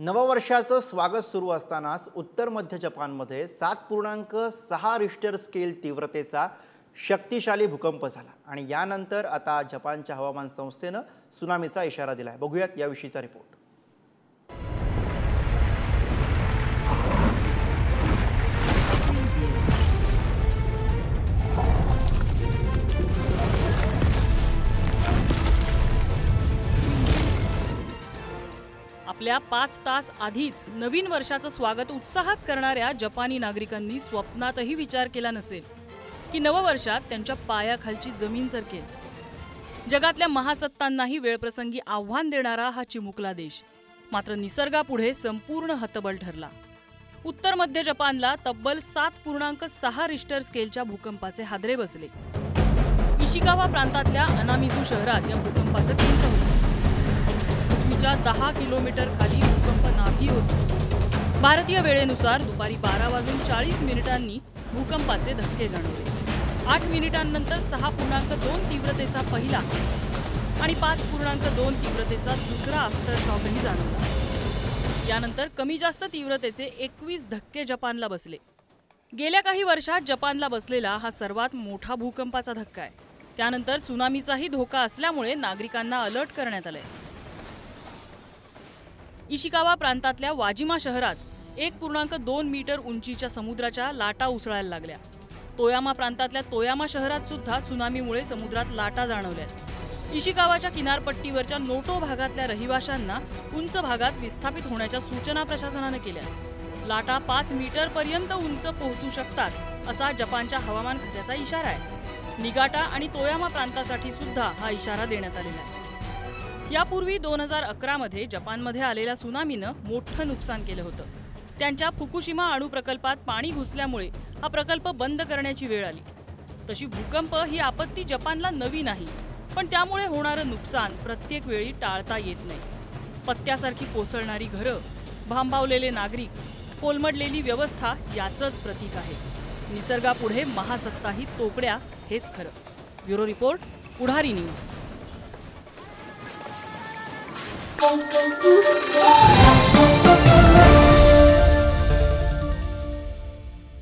नववर्षाचं स्वागत सुरू असतानाच उत्तर मध्य जपानमध्ये 7.6 रिश्टर स्केल तीव्रतेचा शक्तिशाली भूकंप झाला आणि यानंतर आता जपानच्या हवामान संस्थेने सुनामीचा इशारा दिलाय। बघूयात याविषयीचा रिपोर्ट। आपल्या 5 तास आधीच नवीन वर्षाचं स्वागत उत्साहात करणाऱ्या जपानी नागरिकांनी स्वप्नातही विचार केला नसेल की नववर्षात त्यांच्या पायाखालची जमीन सरकेल। जगातल्या महासत्तांनाही वेळप्रसंगी आव्हान देणारा हा चिमुकला देश मात्र निसर्गापुढे संपूर्ण हतबल ठरला। उत्तर मध्य जपानला तब्बल 7.6 रिश्टर स्केलच्या भूकंपाचे हादरे बसले। इशिकावा प्रांतातल्या अनामिझू शहरात या भूकंपाचं केंद्र होतं। 10 किलोमीटर खाली भूकंप नाभी होती। भारतीय वेळेनुसार दुपारी 12:40 भूकंपाचे धक्के जाणवले। 8 मिनिटांनंतर 6.2 तीव्रतेचा पहिला आणि 5.2 तीव्रतेचा दुसरा आफ्टर शॉकही जाणवला। यानंतर कमी जास्त तीव्रतेचे 21 धक्के जपानला बसले। गेल्या काही वर्षात जपानला बसलेला हा सर्वात मोठा भूकंपाचा धक्का आहे। त्यानंतर त्सुनामीचाही धोका असल्यामुळे नागरिकांना अलर्ट करण्यात आले। इशिकावा प्रांतातल्या वाजिमा शहरात 1.2 मीटर उंचीच्या समुद्राच्या लाटा उसळायला लागल्या। तोयामा प्रांतातल्या तोयामा शहरात सुद्धा त्सुनामीमुळे समुद्रात लाटा जाणवल्या। इशिकावाच्या किनारपट्टीवरच्या नोटो भागातल्या रहिवाशांना उंच भागात विस्थापित होण्याच्या सूचना प्रशासनाने केल्या। लाटा 5 मीटर पर्यंत उंच पोहोचू शकतात असा जपानच्या हवामान खात्याचा इशारा आहे। निगाटा आणि तोयामा प्रांतासाठी सुद्धा हा इशारा देण्यात आलेला आहे। यापूर्वी 2011 मध्ये जपानमध्ये आलेल्या त्सुनामीनं मोठं नुकसान केलं होतं। त्यांच्या फुकुशिमा अणु प्रकल्पात पाणी घुसल्यामुळे हा प्रकल्प बंद करण्याची वेळ आली। तशी भूकंप ही आपत्ती जपानला नवी नाही, पण त्यामुळे होणारं नुकसान प्रत्येक वेळी टाळता येत नाही। पत्त्यासारखी कोसळणारी घरं, भांबावलेले नागरिक, कोलमडलेली व्यवस्था याचंच प्रतीक आहे। निसर्गापुढे महासत्ताही तोकड्या हेच खरं। ब्युरो रिपोर्ट, पुढारी न्यूज।